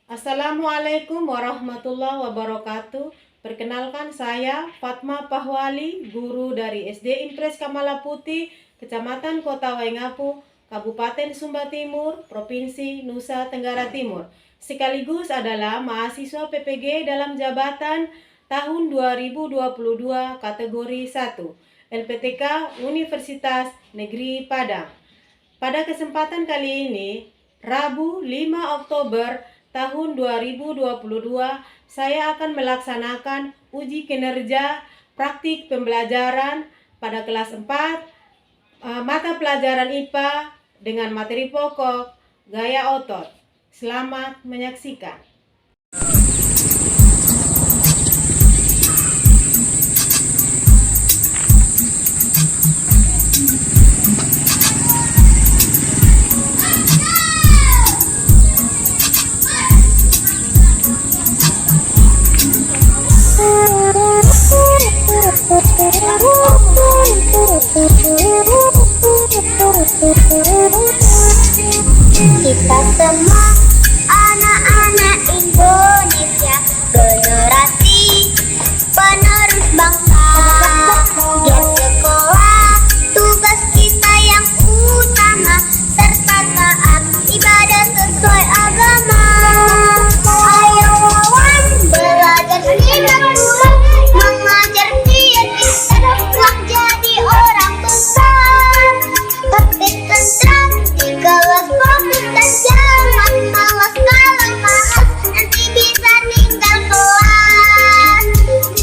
Assalamualaikum warahmatullahi wabarakatuh. Perkenalkan saya Fatma Pahwali, guru dari SD Impres Kamala Putih, Kecamatan Kota Waingapu, Kabupaten Sumba Timur, Provinsi Nusa Tenggara Timur. Sekaligus adalah mahasiswa PPG dalam jabatan tahun 2022 kategori 1, LPTK Universitas Negeri Padang. Pada kesempatan kali ini, Rabu 5 Oktober tahun 2022, saya akan melaksanakan uji kinerja praktik pembelajaran pada kelas 4 mata pelajaran IPA dengan materi pokok gaya otot. Selamat menyaksikan. Kita semua anak-anak Indonesia, generasi penerus bangsa. Giat sekolah, tugas kita yang utama, serta taat ibadah sesuai agama. Ayo kawan, belajar tidak kurang, mengajar biar kita kelak jadi orang besar. Tapi tentram di kelas fokus dan jangan malas, kalau malas nanti bisa tinggal kelas.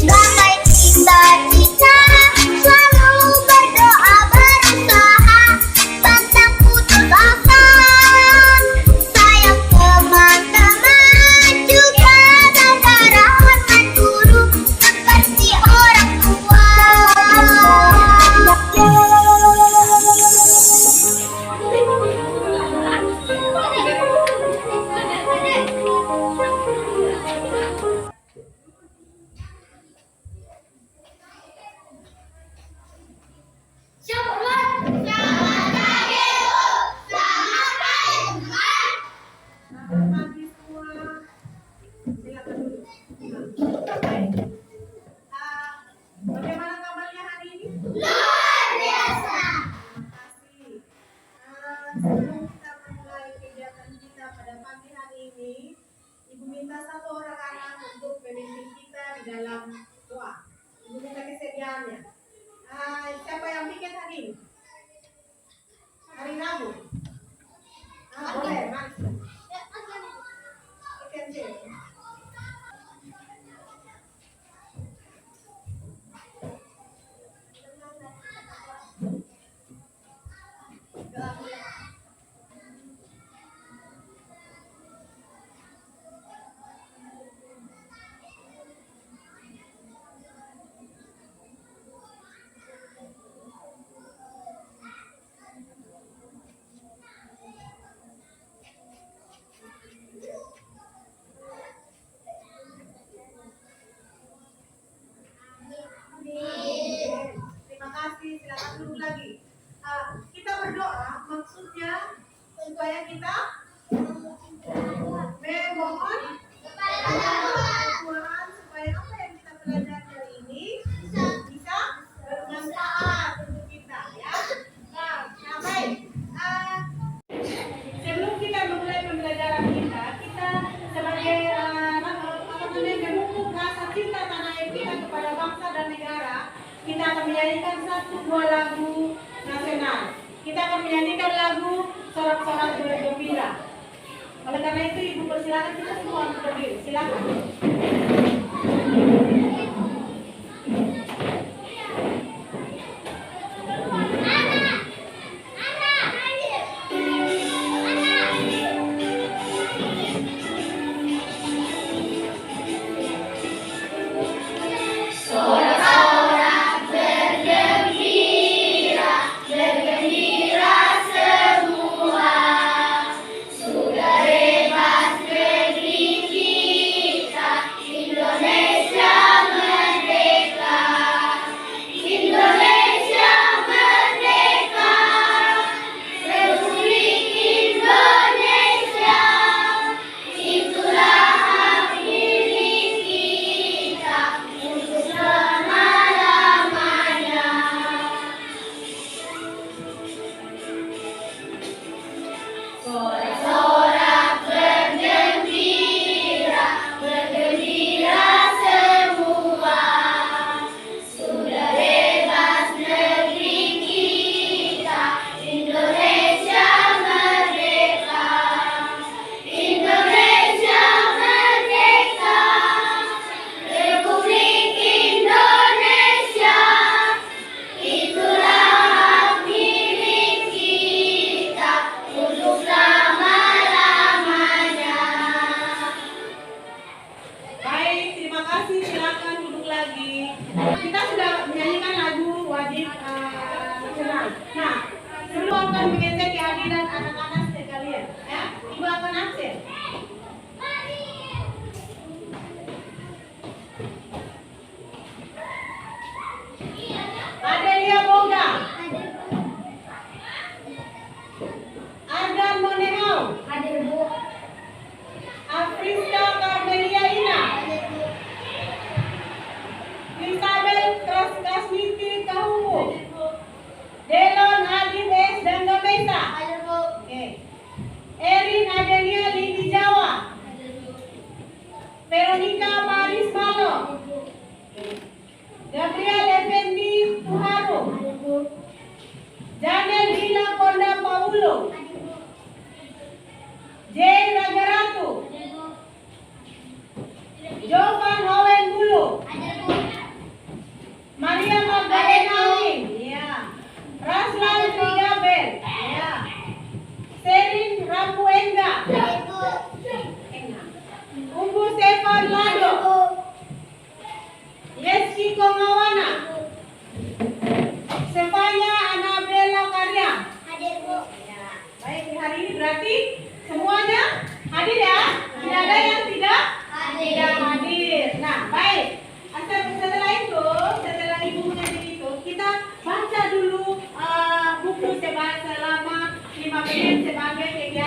Gapai cita-cita, selalu berdoa berusaha, pantang putus asa. Sayang teman-teman, juga saudara, hormat guru seperti orang tua. Bagaimana kabarnya hari ini? Luar biasa. Terima kasih. Sebelum kita memulai kegiatan kita pada pagi hari ini, Ibu minta satu orang anak untuk memimpin kita di dalam doa. Ibu minta kesediaannya. Siapa yang bikin hari ini? Hari Rabu. Boleh, Mas. Bikin. Terima kasih, silakan duduk lagi. Kita berdoa, maksudnya supaya kita memohon kepada Tuhan supaya apa yang kita pelajari hari ini bisa bermanfaat untuk kita, ya. Nah, baik. Sebelum kita memulai pembelajaran kita sebagai memupuk rasa cinta tanah air kita kepada bangsa dan negara, kita akan menyanyikan satu dua lagu nasional. Kita akan menyanyikan lagu Sorak-Sorak Bergembira. Oleh karena itu, Ibu persilakan kita semua untuk berdiri. Silakan. Sudah bebas negeri kita, Indonesia.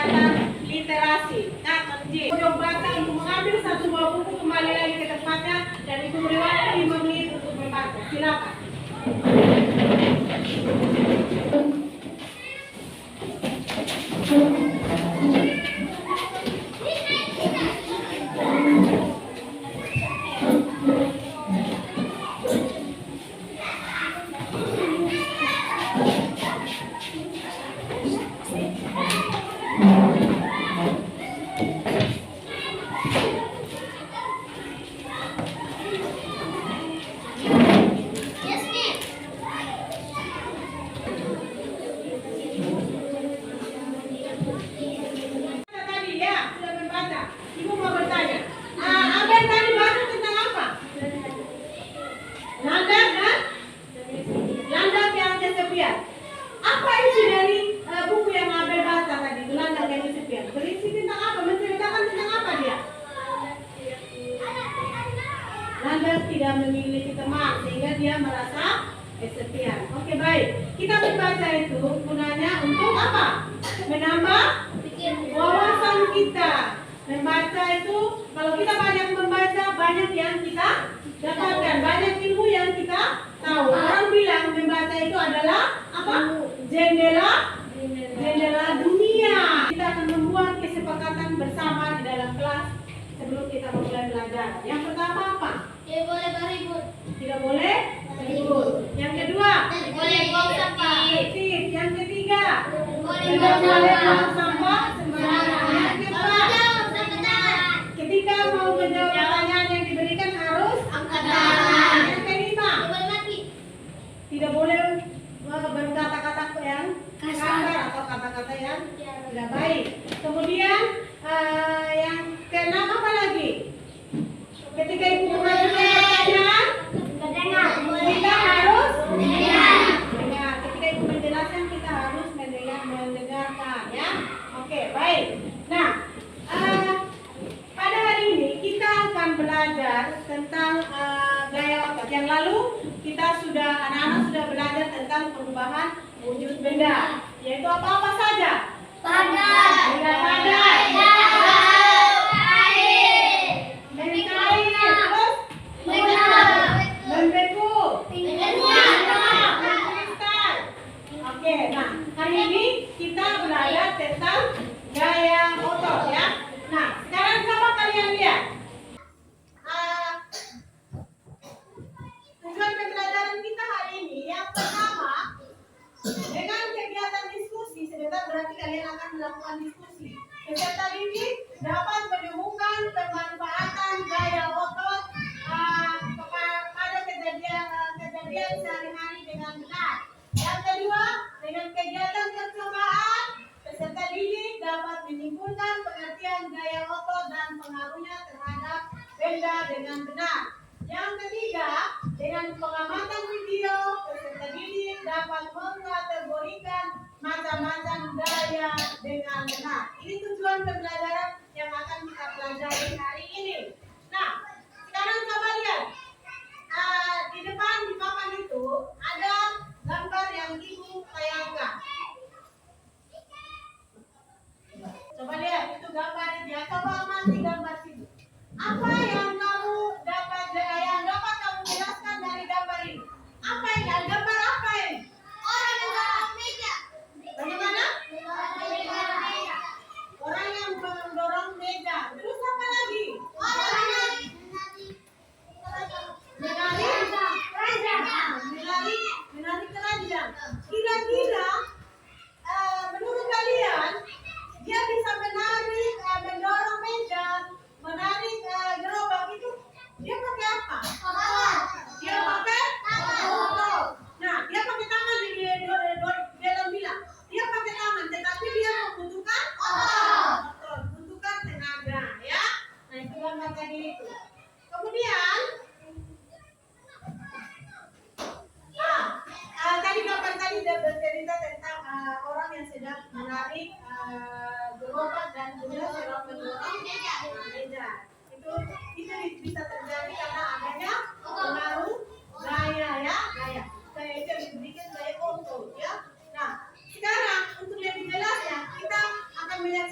kegiatan literasi. Nah, J. Pojok baca untuk mengambil satu buah buku kembali lagi ke tempatnya dan Ibu beri waktu 5 menit untuk membaca. Silakan. Landas tidak memiliki teman sehingga dia merasa kesepian. Oke, baik. Kita membaca itu gunanya untuk apa? Menambah wawasan kita. Membaca itu kalau kita banyak membaca, banyak yang kita dapatkan, banyak ilmu yang kita tahu. Orang bilang membaca itu adalah apa? Jendela dunia. Kita akan membuat kesepakatan bersama di dalam kelas sebelum kita mulai belajar. Yang pertama apa? Tidak boleh beribut. Tidak boleh beribut. Yang kedua, Tidak boleh buang sampah. aktif. Yang ketiga, Boleh tidak buang boleh sampah. buang sampah sembarangan. Yang keempat, ketika mau menjawab pertanyaan yang diberikan harus Angkat tangan. Yang kelima, Tidak boleh mati. tidak boleh berkata-kata yang Kasar. kasar atau kata-kata yang tidak baik. Kemudian yang keenam apa lagi? Ketika ibu mengajukan pertanyaan, kita harus mendengar. Ketika ibu menjelaskan, kita harus mendengarkan, ya. Oke, baik. Nah, pada hari ini kita akan belajar tentang gaya otot. Yang lalu anak-anak sudah belajar tentang perubahan wujud benda, yaitu apa-apa saja. Padat. Benda padat. Mencair, terus membeku, mengkristal. Oke, nah hari ini kita belajar tentang gaya otot, ya. Nah, sekarang coba kalian lihat. Tujuan pembelajaran kita hari ini yang pertama, dengan kegiatan diskusi, sebentar berarti kalian akan melakukan diskusi. Peserta didik dapat menemukan pemanfaatan gaya otot pada kejadian sehari-hari dengan benar. Yang kedua, dengan kegiatan percobaan, peserta didik dapat menyimpulkan pengertian gaya otot dan pengaruhnya terhadap benda dengan benar. Yang ketiga, dengan pengamatan video, peserta didik dapat mengkategorikan macam-macam gaya dengan benar. Ini tujuan pembelajaran yang akan kita pelajari hari ini. Nah, sekarang coba lihat. Di depan di papan itu ada gambar yang ibu tayangkan. Coba lihat, itu gambar dia. Coba amati gambar situ. Apa yang kamu dapat kamu jelaskan dari gambar ini? Apa ini? Gambar apa ini? Orang yang dorong meja. Bagaimana? Orang yang mendorong meja. Terus apa lagi? Orang yang Menari keranjang. Kira-kira menurut kalian dia bisa menarik, mendorong meja, menarik gerobak itu dia pakai apa? Dia pakai otot. Nah, dia pakai tangan di dalam bilang. Dia pakai tangan, tetapi dia membutuhkan otot, membutuhkan tenaga, ya. Nah, itu gambar tadi itu. Kemudian tadi gambar tadi bercerita tentang orang yang sedang menarik gerobak dan juga sedang mendorong meja. Itu bisa terjadi karena adanya pengaruh gaya, ya, gaya itu yang diberikan gaya otot, ya. Nah, sekarang untuk lebih jelasnya kita akan melihat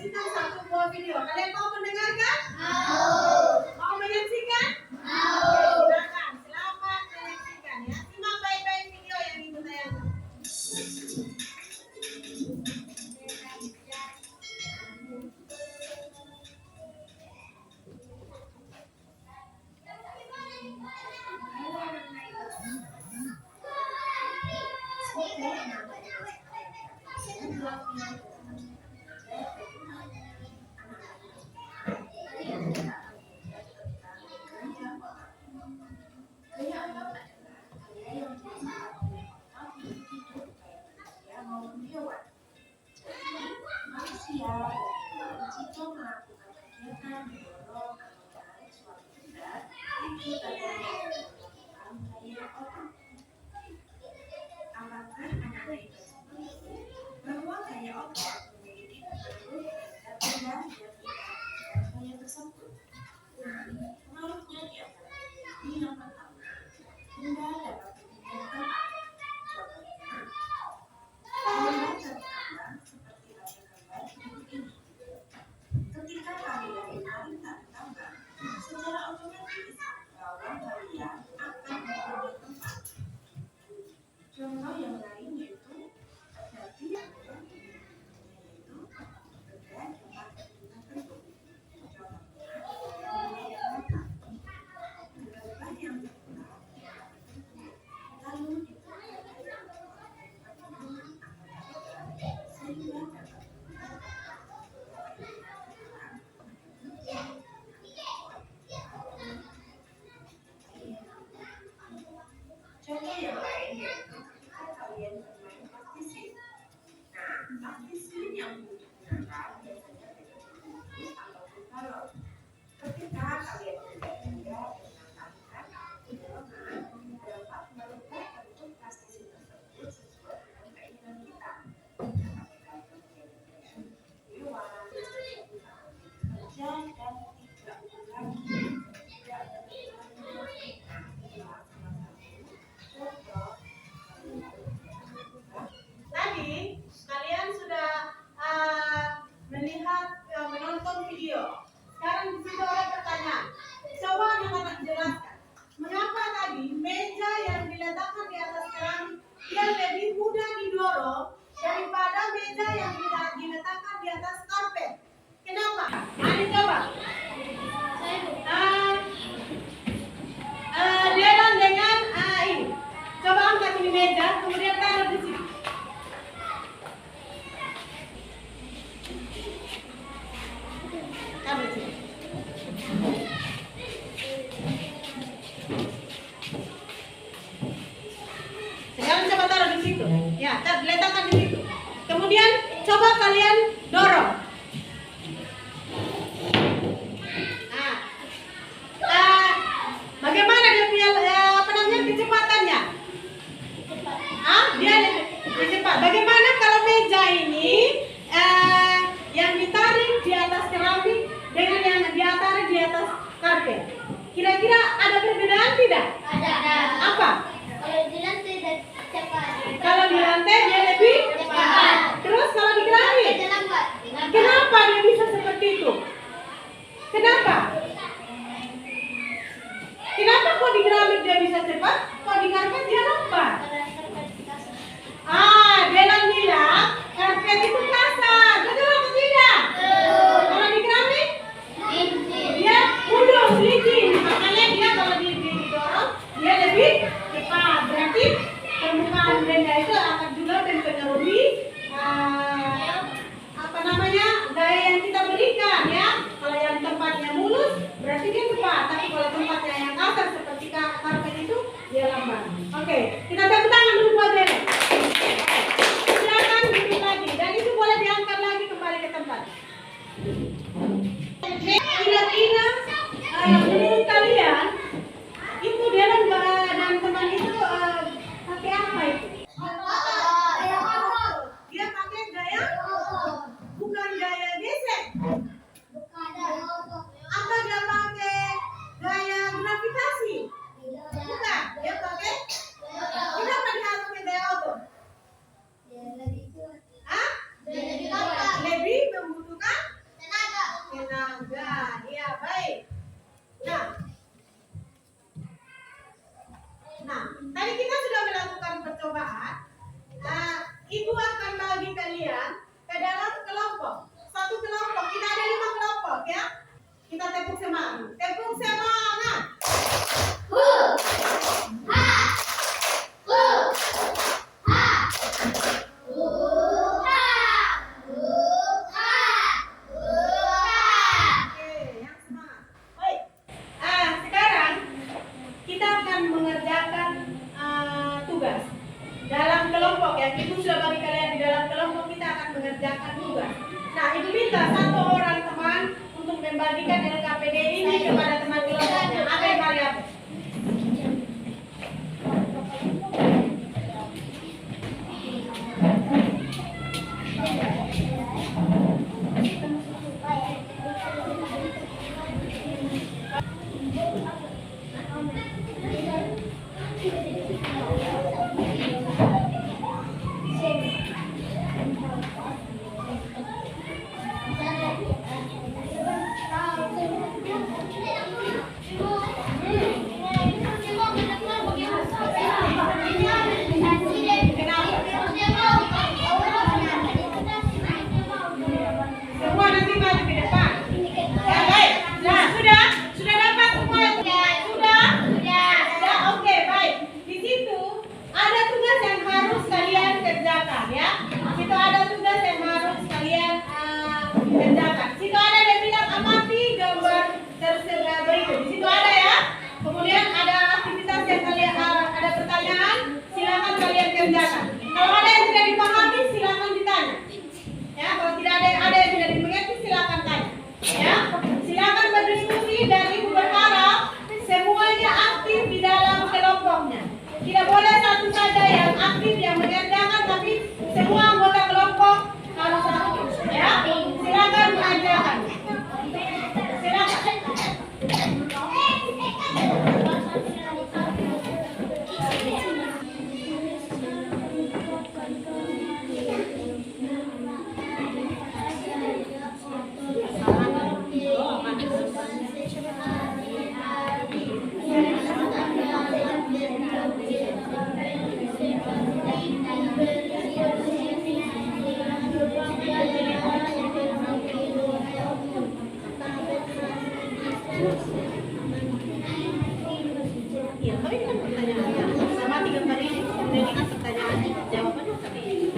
mendorong atau menarik suatu benda, itu tanda menggunakan gaya otot. Apakah anak-anak tersebut bahwa gaya otot memiliki pengaruh terhadap benda yang digunakan gaya tersebut? Pengaruhnya di antara ini yang pertama, benda dapat berpindah tempat. Contohnya, benda tergambar seperti pada gambar berikut ini. Ketika kalian menarik tali tambang, secara otomatis bawah kalian akan berpindah tempat. Contoh yang lain yaitu terjadi yaitu benda dapat berpindah bentuk. Contohnya gerabah yang terbang lalu dibuat sehingga dapat contoh yang lain yaitu ketika kalian bermain partisin. Nah, partisin yang digunakan biasanya dengan buku atau balon. Ketika kalian benda-benda dengan tarikan di dapat merubah bentuk partisin tersebut sesuai dengan keinginan kita. Hewan, kerja dan tidak lagi. Tadi kalian sudah menonton video. Sekarang di situ ada pertanyaan. Coba anak-anak jelaskan. Mengapa tadi meja yang diletakkan di atas keramik dia lebih mudah didorong daripada meja yang diletakkan di atas karpet? Kenapa? Mari coba. Jalan dengan ini. Coba angkat ini meja, kemudian taruh di sini. Taruh di sini. Sekarang coba taruh di situ. Ya, letakkan di situ. Kemudian coba kalian dorong. Bagaimana dia punya kecepatannya? Dia lebih cepat. Bagaimana kalau meja ini yang ditarik di atas keramik dengan yang ditarik di atas karpet? Kira-kira ada perbedaan tidak? Ada. Apa? Kalau di lantai cepat. Kalau di lantai dia lebih cepat. Terus kalau di keramik? Lambat. Kenapa dia bisa seperti itu? Kenapa? Kenapa kok di keramik dia bisa cepat? Kok di karpet dia lambat? Bella bilang karpet itu kasar. Betul atau tidak? Kalau di keramik dia mulus, licin. Makanya dia kalau didorong dia lebih cepat. Berarti permukaan benda itu akan juga mempengaruhi gaya yang kita berikan ya. Kalau yang tempatnya mulus berarti dia cepat. Tapi kalau tempatnya yang kasar seperti karpet itu dia lambat. Oke, kita tepuk tangan dulu buat Bella. Silakan duduk lagi dan itu boleh diangkat lagi kembali ke tempat. Kira-kira menurut kalian itu Bella dan teman itu pakai apa itu? Dia pakai gaya bukan gaya gesek. Apa dia pakai gaya gravitasi? Bukan, dia pakai. Kenapa dia harus pakai gaya auto? Lebih membutuhkan tenaga. Iya, baik. Nah, tadi kita sudah melakukan percobaan. Ibu akan bagi kalian ke dalam kelompok. Satu kelompok, kita ada 5 kelompok ya. Kita tepuk semangat. Tepuk semangat. Dalam kelompok ya, ibu sudah bagi kalian di dalam kelompok kita akan mengerjakan tugas. Nah, ibu minta satu orang teman untuk membagi membagikan LKPD ini kepada teman kelompoknya. Apa yang kalian? Semua nanti maju ke depan. Ya, baik. Nah, sudah dapat semua? Sudah. Oke, baik. Di situ ada tugas yang harus kalian kerjakan, ya. Di situ ada tugas yang harus kalian kerjakan. Di situ ada yang bilang amati gambar tersebar berikut. Di situ ada, ya. Kemudian ada aktivitas yang kalian ada pertanyaan, silakan kalian kerjakan. Kalau ada yang tidak dipahami, silakan ditanya. Ya, kalau tidak ada yang tidak dimengerti, silakan tanya. Ya, silakan berdiskusi dan ibu berharap semuanya aktif di dalam kelompoknya. Tidak boleh satu saja yang aktif yang mengerjakan, tapi semua anggota kelompok harus aktif. Ya, silakan mengajarkan. Silakan. Iya, tapi kan pertanyaannya sama 3 kali ini kan pertanyaan jawabannya sama ini.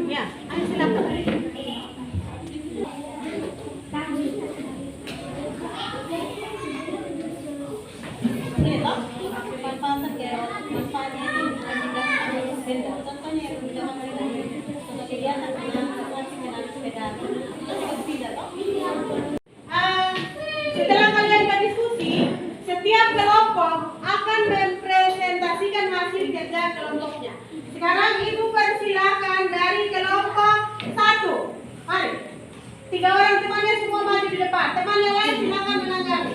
Ya, ayo silakan. Ini toh, manfaatnya kayak manfaatnya ini benda. Contohnya yang pertama kali tadi, contoh kegiatan situasi menarik sepeda. Itu tidak toh. Setelah kalian berdiskusi, setiap kelompok akan mempresentasikan hasil kerja kelompoknya. Sekarang ibu persilakan dari kelompok 1. Mari. 3 orang temannya semua maju di depan. Teman yang lain silakan menanggapi.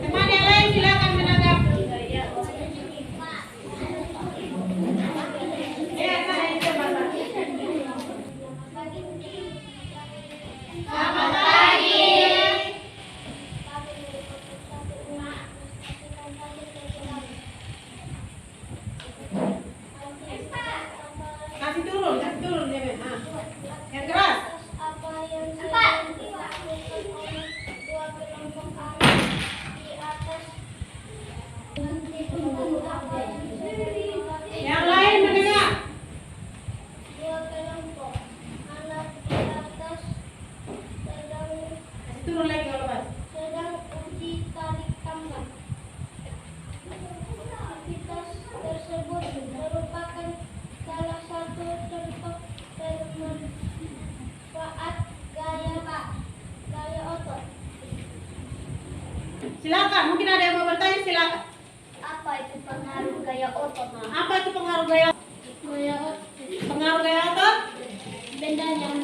Teman yang lain silakan menanggapi. Selamat pagi. Kasih turun dia. Yang keras. Apa yang sudah dilakukan oleh dua kelompok anak di atas Yang lain mendengar. dua kelompok anak di atas Kasih turun lagi kalau pas. sedang uji tarik tambang. Aktivitas tersebut merupakan salah satu contoh bermanfaat gaya otot. Silakan, mungkin ada yang mau bertanya, silakan. Apa itu pengaruh gaya otot? Apa itu pengaruh gaya? Gaya otot. Pengaruh gaya otot? Benda yang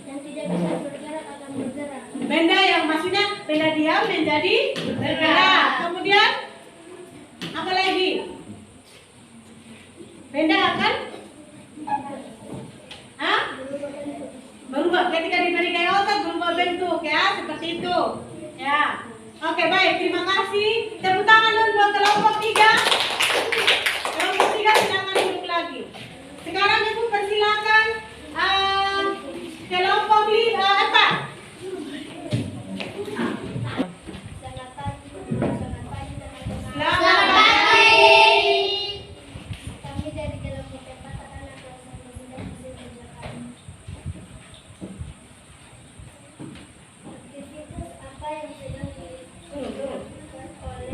tidak bisa bergerak akan bergerak. Benda yang maksudnya benda diam menjadi bergerak. Kemudian apa lagi? Benda akan berubah ketika diberi gaya otot, berubah bentuk, ya, seperti itu. Ya. Oke, baik, terima kasih. Tepuk tangan dulu buat kelompok 3. Kelompok 3 silakan duduk lagi. Sekarang ibu persilakan kelompok 4. Selamat pagi. Kami dari kelompok 4 anak kelas 1 sudah mengerjakan aktivitas apa yang sedang dilakukan oleh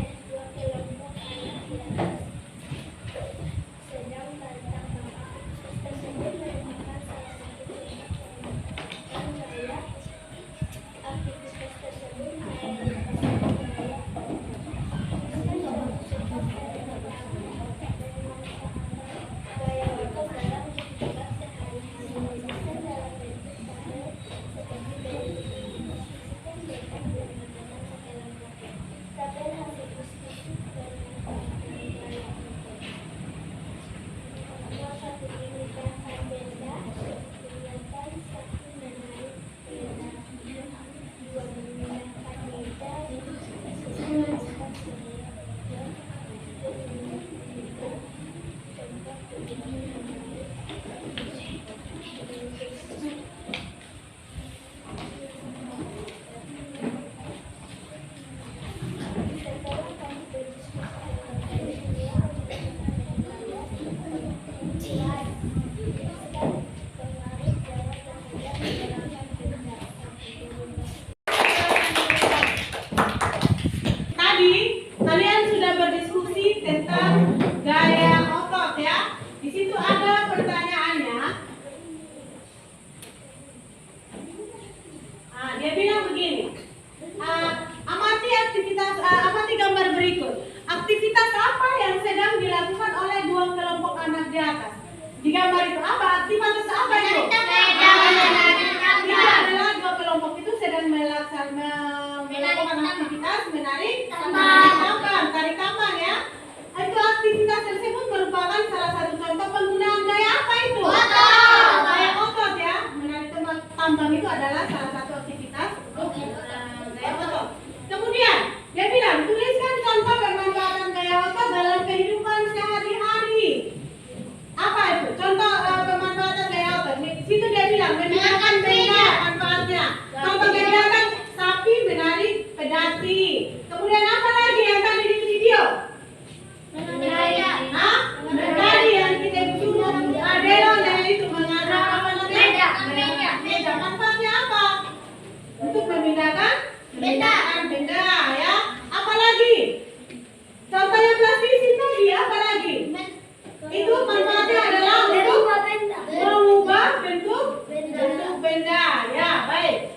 itu? Apa? Aktivitas apa itu? Itu adalah dua kelompok itu sedang melakukan aktivitas menarik tambang, tarik tambang ya. Itu aktivitas tersebut merupakan salah satu contoh penggunaan gaya apa itu? Gaya otot ya. Menarik tambang itu adalah salah satu aktivitas untuk gaya otot. Kemudian dia bilang tuliskan contoh pemanfaatan gaya otot dalam kehidupan sehari-hari. Apa itu? Contoh pemanfaatan gaya otot. Di situ dia bilang menggunakan benda manfaatnya. Contoh kegiatan sapi menarik pedati. Kemudian apa lagi yang tadi di video? Menari yang kita sudah adelan yang itu mengarah apa namanya? Meja. Manfaatnya apa? Untuk memindahkan benda ya. Apa lagi? Contoh yang plastisi tadi apa lagi? Itu manfaatnya adalah untuk mengubah bentuk benda ya. Baik.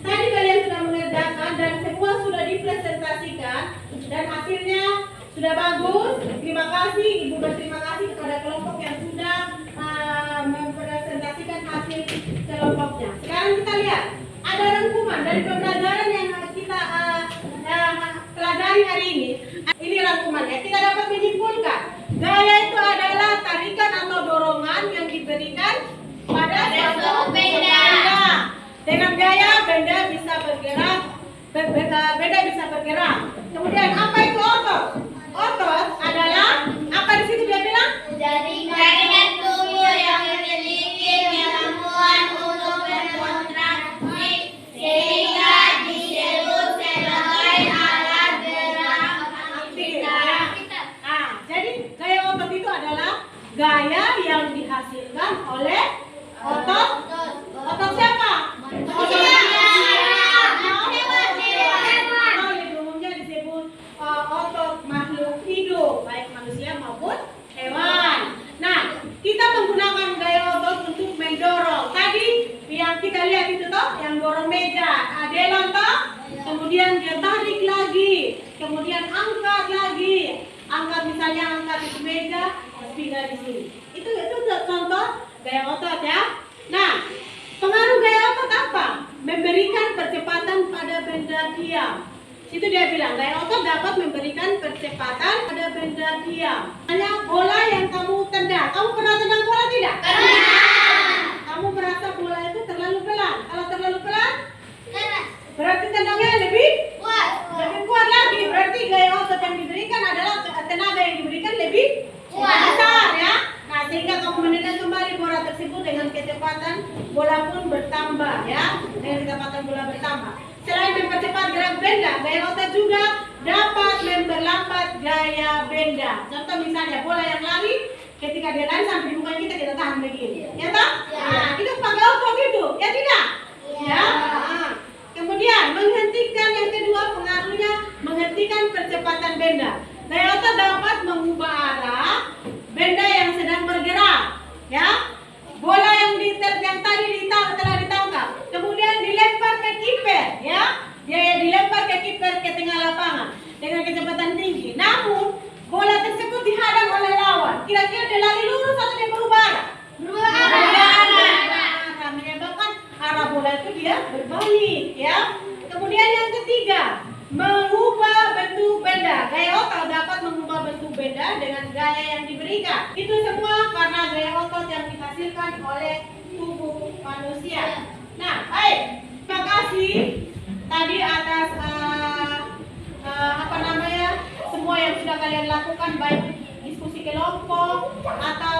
Tadi kalian sudah mengerjakan dan semua sudah dipresentasikan dan hasilnya sudah bagus. Terima kasih Ibu, berterima kasih kepada kelompok yang sudah mempresentasikan hasil kelompoknya. Sekarang kita lihat ada rangkuman dari pembelajaran yang kita pelajari hari ini. Ini rangkumannya. Kita dapat menyimpulkan gaya itu adalah tarikan atau dorongan yang diberikan pada suatu benda. Dengan gaya benda bisa bergerak, benda bisa bergerak. Kemudian apa itu otot? Otot adalah apa di situ dia bilang? Jaringan tubuh yang memiliki kemampuan untuk berkontraksi sehingga disebut sebagai alat gerak aktivitas. Jadi gaya otot itu adalah gaya yang dihasilkan oleh otot. Otot siapa? Otot umumnya disebut otot makhluk hidup, baik manusia maupun hewan. Nah, kita menggunakan gaya otot untuk mendorong. Tadi yang kita lihat itu toh, yang dorong meja, adelan toh, kemudian dia tarik lagi, kemudian angkat lagi, angkat misalnya angkat itu meja, pindah di sini. Itu contoh gaya otot ya. Nah, pengaruh gaya otot apa? Memberikan percepatan pada benda diam. Itu dia bilang gaya otot dapat memberikan percepatan pada benda diam. Hanya bola yang kamu tendang. Kamu pernah tendang bola tidak? Pernah. Kamu merasa bola itu terlalu pelan. Kalau terlalu pelan, berarti tendangnya lebih kuat. Lebih kuat lagi. Berarti gaya otot yang diberikan adalah tenaga yang diberikan lebih besar ya. Nah, sehingga kamu menendang kembali bola tersebut dengan kecepatan bola pun bertambah ya. Dengan kecepatan bola bertambah. Selain mempercepat gerak benda, gaya otot juga dapat memperlambat gaya benda. Contoh misalnya bola yang lari, ketika dia lari sampai di muka kita tahan begini. Ya toh? Nah, itu pakai otot itu. Ya tidak? Ya. Nah, kemudian menghentikan yang kedua pengaruhnya menghentikan percepatan benda. Gaya otot dapat mengubah arah benda yang sedang bergerak, ya. Bola yang tadi telah ditangkap, kemudian dilempar ke kiper, ya. Dia dilempar ke kiper ke tengah lapangan dengan kecepatan tinggi. Namun bola tersebut dihadang oleh lawan. Kira-kira dia lari lurus atau dia berubah arah? Berubah arah. Menyebabkan arah bola itu dia berbalik, ya. Kemudian yang ketiga, mengubah bentuk benda. Gaya otot dapat mengubah bentuk benda dengan gaya yang diberikan. Itu semua karena gaya otot yang dihasilkan oleh tubuh manusia. Nah, baik. Terima kasih tadi atas semua yang sudah kalian lakukan, baik diskusi kelompok atau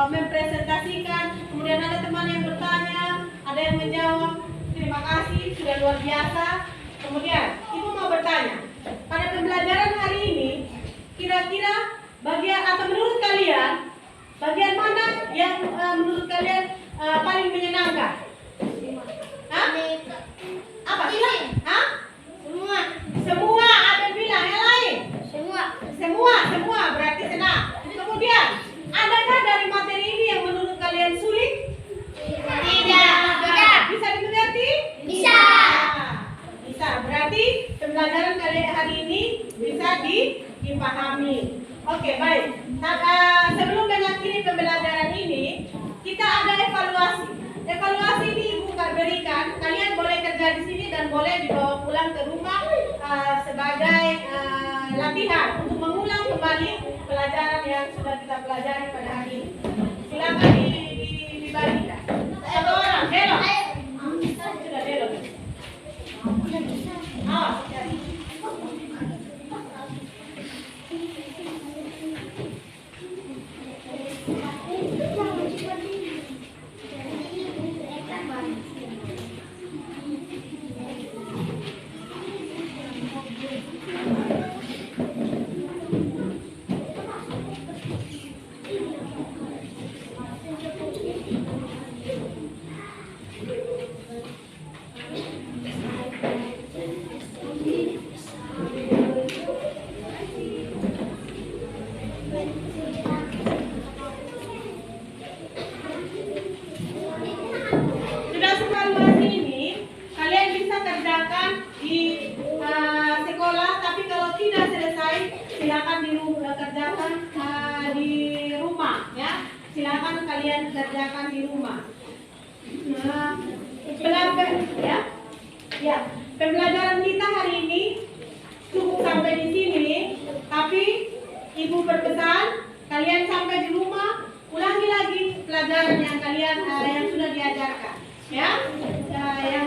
mempresentasikan. Kemudian ada teman yang bertanya, ada yang menjawab. Terima kasih, sudah luar biasa. Kemudian, Ibu mau bertanya, pada pembelajaran hari ini, kira-kira bagian atau menurut kalian, bagian mana yang menurut kalian paling menyenangkan? Hah? Apa? Hah? Semua. Ada bilang yang lain? Semua berarti senang. Kemudian, adakah dari materi ini yang menurut kalian sulit? Tidak. Bisa dimengerti? Bisa. Berarti pembelajaran kali hari ini bisa dipahami. Oke, baik. sebagai latihan untuk mengulang kembali pelajaran yang sudah kita pelajari pada hari ini. Silakan dibagikan. Satu orang, Delo. Sudah Delo. Awas. Sudah evaluasi ini, kalian bisa kerjakan di sekolah, tapi kalau tidak selesai, silakan kerjakan di rumah, ya. Silakan kalian kerjakan di rumah. Pembelajaran kita hari ini cukup sampai di sini, tapi ibu berpesan kalian sampai di rumah ulangi lagi pelajaran yang kalian yang sudah diajarkan, ya.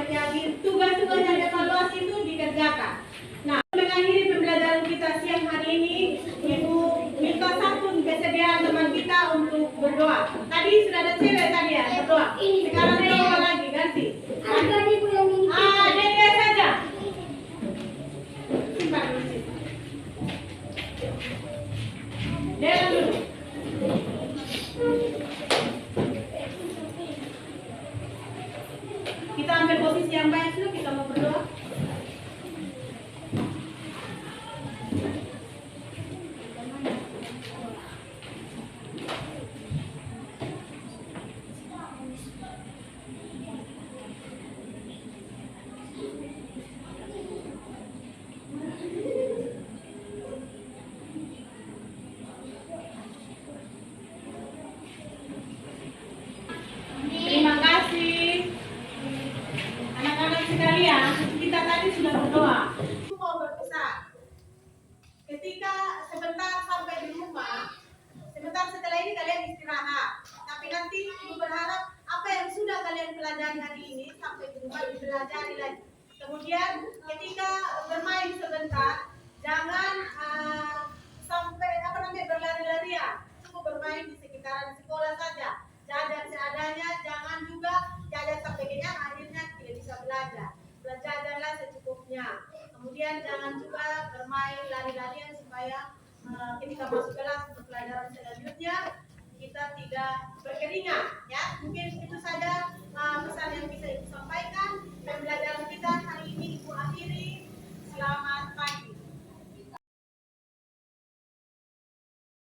Yang tugas-tugas yang evaluasi itu dikerjakan. Nah, mengakhiri pembelajaran kita siang hari ini, ibu minta santun kesediaan teman kita untuk berdoa. Tadi sudah ada cewek tadi ya berdoa. Sekarang doa lagi ganti. Ada ibu yang ini. Dede saja. Simpan dulu. Dede dulu. Kita ambil posisi yang baik dulu, kita mau berdoa. Terima kasih anak-anak sekalian, kita tadi sudah berdoa. Aku mau berpesan, ketika sebentar sampai di rumah, sebentar setelah ini kalian istirahat. Tapi nanti ibu berharap apa yang sudah kalian pelajari hari ini sampai di rumah dipelajari lagi. Kemudian ketika bermain sebentar, jangan sampai berlari-larian. Cukup bermain di sekitaran sekolah saja. Jajan seadanya, jangan juga jajan sampai kenyang akhirnya tidak bisa belajar. Belajarlah secukupnya. Kemudian jangan juga bermain lari-larian supaya ketika masuk kelas untuk pelajaran selanjutnya kita tidak berkeringat.